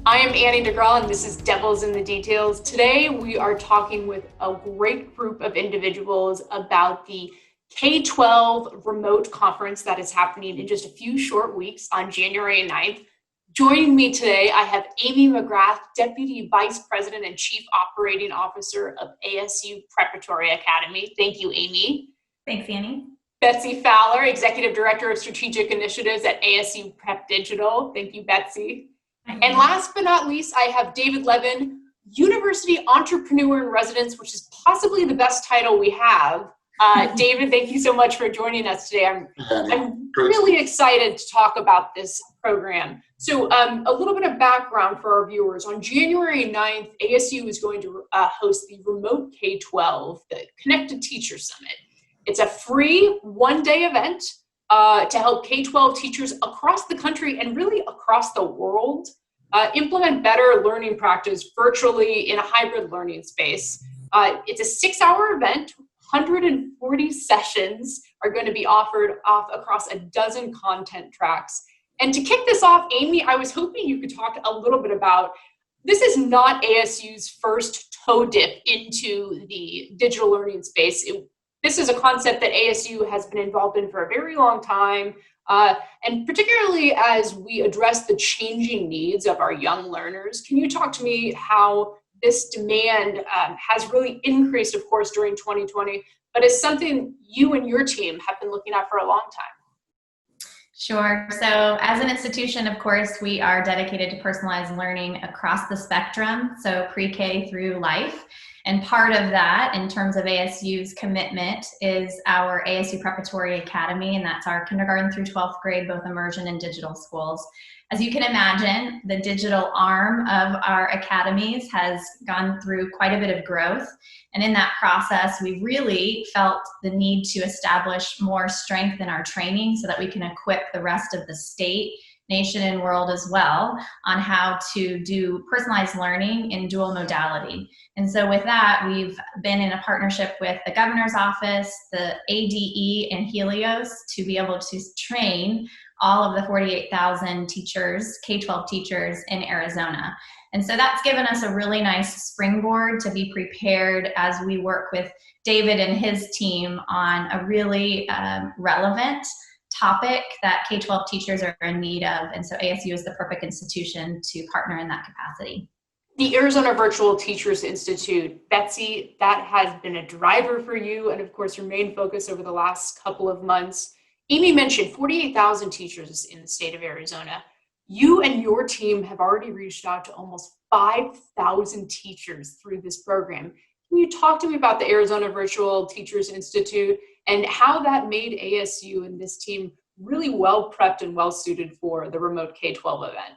I am Annie DeGraw, and this is Devils in the Details. Today, we are talking with a great group of individuals about the K12 remote conference that is happening in just a few short weeks on January 9th. Joining me today, I have Amy McGrath, Deputy Vice President and Chief Operating Officer of ASU Preparatory Academy. Thank you, Amy. Thanks, Annie. Betsy Fowler, Executive Director of Strategic Initiatives at ASU Prep Digital. Thank you, Betsy. And last but not least, I have David Levin, University Entrepreneur in Residence, which is possibly the best title we have. David, thank you so much for joining us today. I'm really excited to talk about this program. So a little bit of background for our viewers. On January 9th, ASU is going to host the Remote K12, the Connected Teacher Summit. It's a free one-day event to help K-12 teachers across the country and really across the world implement better learning practice virtually in a hybrid learning space. It's a 6-hour event. 140 sessions are going to be offered across a dozen content tracks. And to kick this off, Amy, I was hoping you could talk a little bit about, this is not ASU's first toe dip into the digital learning space. This is a concept that ASU has been involved in for a very long time, and particularly as we address the changing needs of our young learners. Can you talk to me how this demand has really increased, of course, during 2020, but is something you and your team have been looking at for a long time? Sure. So as an institution, of course, we are dedicated to personalized learning across the spectrum, so pre-K through life. And part of that, in terms of ASU's commitment, is our ASU Preparatory Academy, and that's our kindergarten through 12th grade, both immersion and digital schools. As you can imagine, the digital arm of our academies has gone through quite a bit of growth. And in that process, we really felt the need to establish more strength in our training so that we can equip the rest of the state, nation, and world as well on how to do personalized learning in dual modality. And so with that, we've been in a partnership with the governor's office, the ADE, and Helios to be able to train all of the 48,000 teachers, K-12 teachers in Arizona. And so that's given us a really nice springboard to be prepared as we work with David and his team on a really relevant topic that K-12 teachers are in need of. And so ASU is the perfect institution to partner in that capacity. The Arizona Virtual Teachers Institute, Betsy, that has been a driver for you and of course your main focus over the last couple of months. Amy mentioned 48,000 teachers in the state of Arizona. You and your team have already reached out to almost 5,000 teachers through this program. Can you talk to me about the Arizona Virtual Teachers Institute and how that made ASU and this team really well prepped and well suited for the Remote K12 event?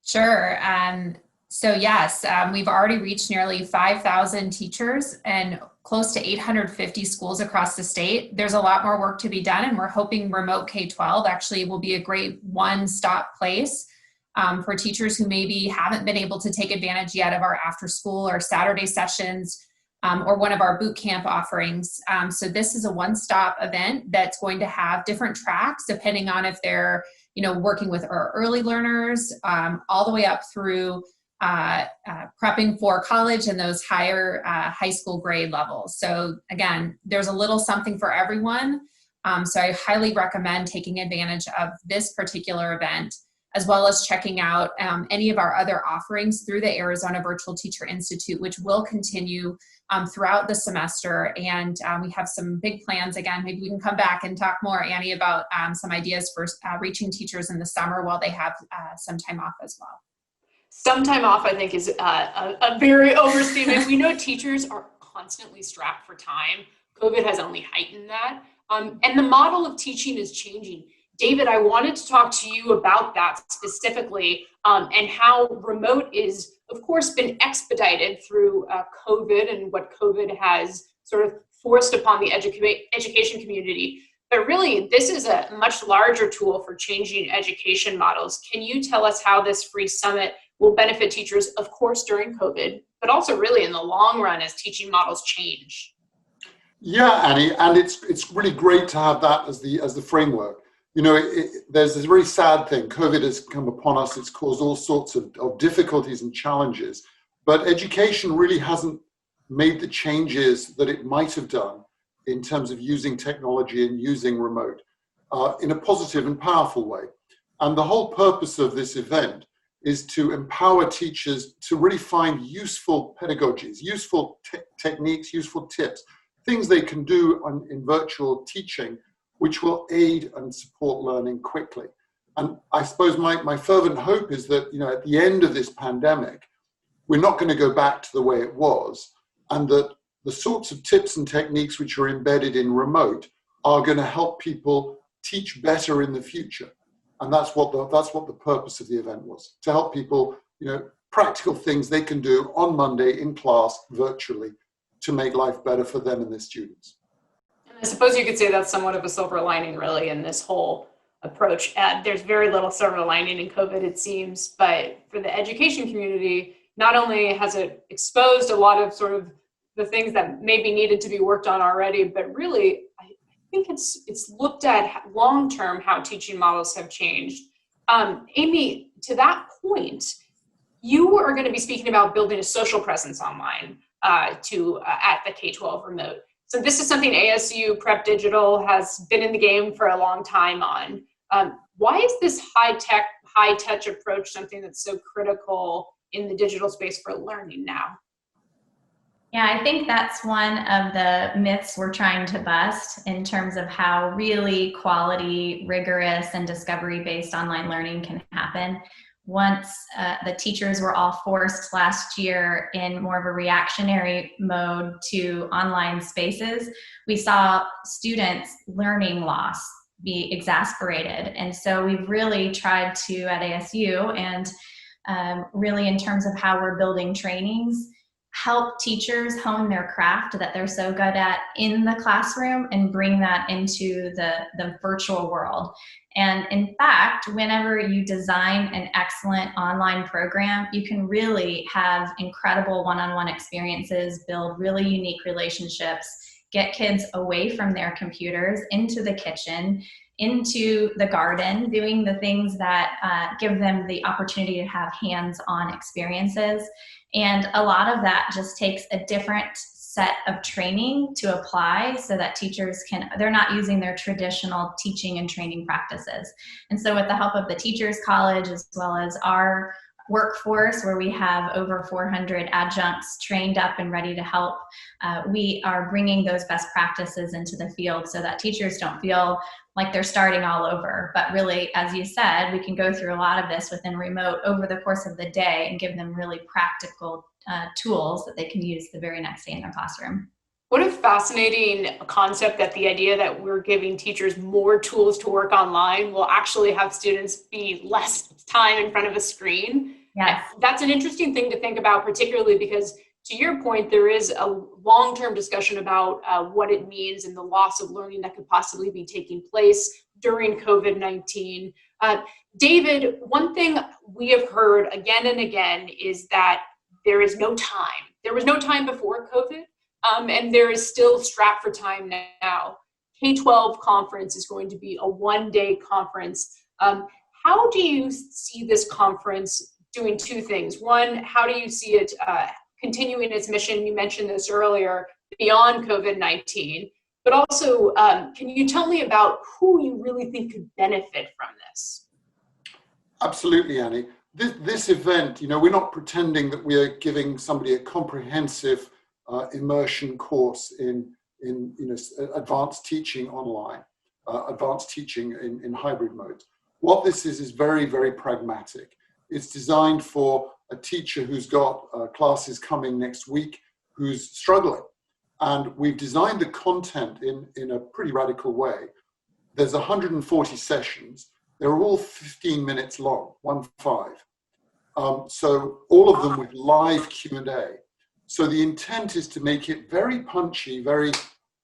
Sure. So yes, we've already reached nearly 5,000 teachers and close to 850 schools across the state. There's a lot more work to be done, and we're hoping Remote K12 actually will be a great one-stop place for teachers who maybe haven't been able to take advantage yet of our after-school or Saturday sessions or one of our boot camp offerings. So this is a one-stop event that's going to have different tracks depending on if they're working with our early learners all the way up through prepping for college and those higher high school grade levels. So again, there's a little something for everyone. So I highly recommend taking advantage of this particular event, as well as checking out any of our other offerings through the Arizona Virtual Teacher Institute, which will continue throughout the semester. And we have some big plans. Again, maybe we can come back and talk more, Annie, about some ideas for reaching teachers in the summer while they have some time off as well. Some time off, I think, is a very overstatement. We know teachers are constantly strapped for time. COVID has only heightened that. And the model of teaching is changing. David, I wanted to talk to you about that specifically and how remote is, of course, been expedited through COVID and what COVID has sort of forced upon the education community. But really, this is a much larger tool for changing education models. Can you tell us how this free summit will benefit teachers, of course, during COVID, but also really in the long run as teaching models change? Yeah, Annie, and it's really great to have that as the framework. You know, there's this very sad thing. COVID has come upon us. It's caused all sorts of difficulties and challenges, but education really hasn't made the changes that it might have done in terms of using technology and using remote in a positive and powerful way. And the whole purpose of this event is to empower teachers to really find useful pedagogies, useful techniques, useful tips, things they can do in virtual teaching, which will aid and support learning quickly. And I suppose my fervent hope is that, you know, at the end of this pandemic, we're not going to go back to the way it was, and that the sorts of tips and techniques which are embedded in remote are going to help people teach better in the future. And that's what the purpose of the event was, to help people, you know, practical things they can do on Monday in class virtually to make life better for them and their students. And I suppose you could say that's somewhat of a silver lining, really, in this whole approach. There's very little silver lining in COVID, it seems, but for the education community, not only has it exposed a lot of sort of the things that maybe needed to be worked on already, but really, I think it's looked at long-term how teaching models have changed. Amy, to that point, you are going to be speaking about building a social presence online at the K-12 remote. So this is something ASU Prep Digital has been in the game for a long time on. Why is this high-tech, high-touch approach something that's so critical in the digital space for learning now? Yeah, I think that's one of the myths we're trying to bust in terms of how really quality, rigorous, and discovery-based online learning can happen. Once the teachers were all forced last year in more of a reactionary mode to online spaces, we saw students' learning loss be exasperated. And so we've really tried to, at ASU, and really in terms of how we're building trainings, help teachers hone their craft that they're so good at in the classroom and bring that into the virtual world. And in fact, whenever you design an excellent online program, you can really have incredible one-on-one experiences, build really unique relationships, get kids away from their computers, into the kitchen, into the garden, doing the things that give them the opportunity to have hands-on experiences. And a lot of that just takes a different set of training to apply so that teachers they're not using their traditional teaching and training practices. And so with the help of the Teachers College, as well as our workforce, where we have over 400 adjuncts trained up and ready to help, we are bringing those best practices into the field so that teachers don't feel like they're starting all over. But really, as you said, we can go through a lot of this within remote over the course of the day and give them really practical tools that they can use the very next day in their classroom. What a fascinating concept, that the idea that we're giving teachers more tools to work online will actually have students be less time in front of a screen. Yes. That's an interesting thing to think about, particularly because, to your point, there is a long-term discussion about what it means and the loss of learning that could possibly be taking place during COVID-19. David, one thing we have heard again and again is that there is no time. There was no time before COVID, and there is still strapped for time now. K-12 conference is going to be a one-day conference. How do you see this conference doing two things? One, how do you see it continuing its mission? You mentioned this earlier, beyond COVID-19, but also can you tell me about who you really think could benefit from this? Absolutely, Annie. This event, you know, we're not pretending that we are giving somebody a comprehensive immersion course in advanced teaching online, advanced teaching in hybrid mode. What this is very, very pragmatic. It's designed for a teacher who's got classes coming next week, who's struggling. And we've designed the content in a pretty radical way. There's 140 sessions. They're all 15 minutes long, 15. So all of them with live Q&A. So the intent is to make it very punchy, very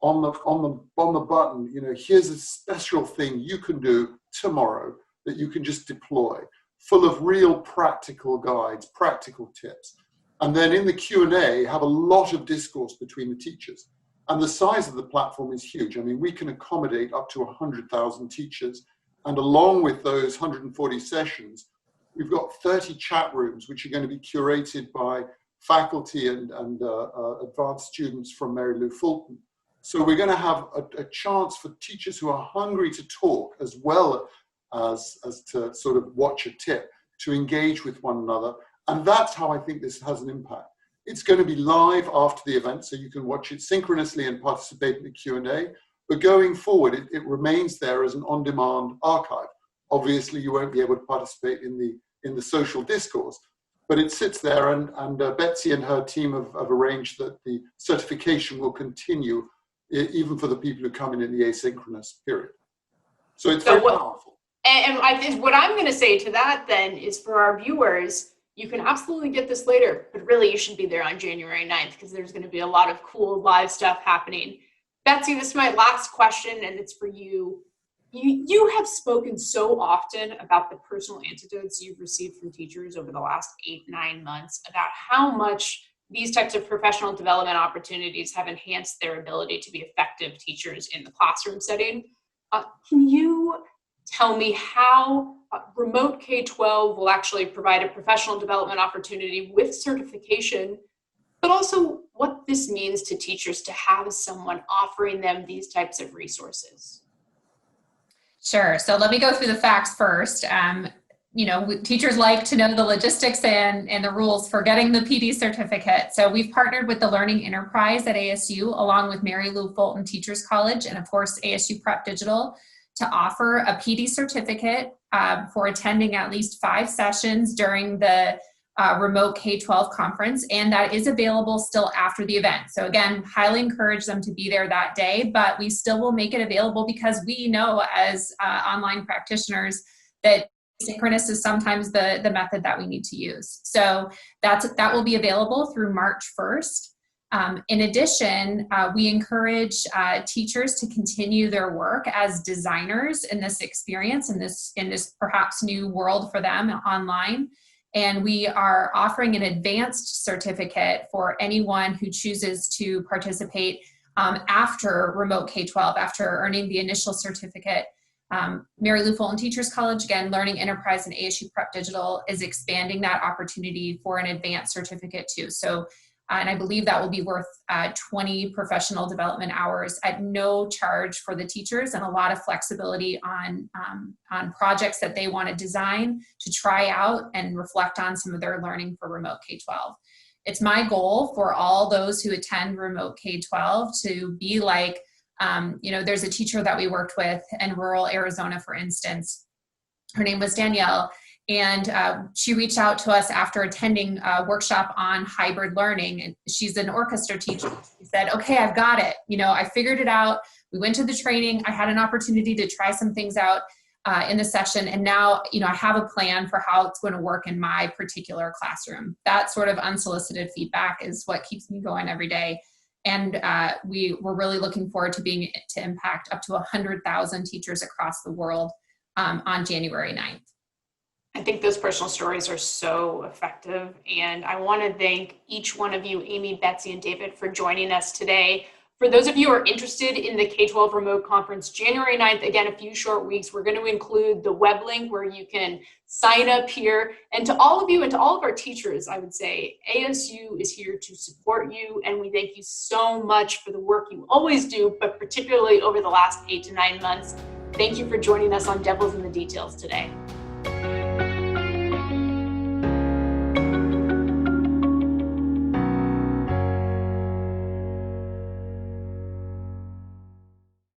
on the button. You know, here's a special thing you can do tomorrow that you can just deploy, full of real practical guides, practical tips. And then in the Q&A, have a lot of discourse between the teachers. And the size of the platform is huge. I mean, we can accommodate up to 100,000 teachers. And along with those 140 sessions, we've got 30 chat rooms, which are going to be curated by faculty and advanced students from Mary Lou Fulton. So we're going to have a chance for teachers who are hungry to talk as well as to sort of watch a tip, to engage with one another. And that's how I think this has an impact. It's going to be live after the event, so you can watch it synchronously and participate in the Q&A. But going forward, it remains there as an on-demand archive. Obviously, you won't be able to participate in the social discourse, but it sits there, and Betsy and her team have arranged that the certification will continue even for the people who come in the asynchronous period. So it's very powerful. And I think what I'm going to say to that then is, for our viewers, you can absolutely get this later, but really you should be there on January 9th, because there's going to be a lot of cool live stuff happening. Betsy, this is my last question, and it's for you. You have spoken so often about the personal antidotes you've received from teachers over the last 8-9 months, about how much these types of professional development opportunities have enhanced their ability to be effective teachers in the classroom setting. Can you tell me how Remote K12 will actually provide a professional development opportunity with certification, but also what this means to teachers to have someone offering them these types of resources? Sure. So let me go through the facts first. Teachers like to know the logistics and the rules for getting the PD certificate. So we've partnered with the Learning Enterprise at ASU, along with Mary Lou Fulton Teachers College, and of course ASU Prep Digital, to offer a PD certificate for attending at least 5 sessions during the Remote K12 conference, and that is available still after the event. So again, highly encourage them to be there that day, but we still will make it available because we know as online practitioners that synchronous is sometimes the method that we need to use. So that will be available through March 1st. In addition, we encourage teachers to continue their work as designers in this experience, in this perhaps new world for them online. And we are offering an advanced certificate for anyone who chooses to participate after Remote K12, after earning the initial certificate. Mary Lou Fulton Teachers College, again, Learning Enterprise and ASU Prep Digital is expanding that opportunity for an advanced certificate too. So, and I believe that will be worth 20 professional development hours at no charge for the teachers, and a lot of flexibility on projects that they want to design, to try out and reflect on some of their learning for Remote K12. It's my goal for all those who attend Remote K12 to be like, there's a teacher that we worked with in rural Arizona, for instance. Her name was Danielle. And she reached out to us after attending a workshop on hybrid learning. And she's an orchestra teacher. She said, okay, I've got it. I figured it out. We went to the training. I had an opportunity to try some things out in the session. And now, I have a plan for how it's going to work in my particular classroom. That sort of unsolicited feedback is what keeps me going every day. And we're really looking forward to being to impact up to 100,000 teachers across the world on January 9th. I think those personal stories are so effective. And I want to thank each one of you, Amy, Betsy, and David, for joining us today. For those of you who are interested in the K12 Remote Conference, January 9th, again, a few short weeks, we're going to include the web link where you can sign up here. And to all of you and to all of our teachers, I would say ASU is here to support you. And we thank you so much for the work you always do, but particularly over the last 8 to 9 months. Thank you for joining us on Devils in the Details today.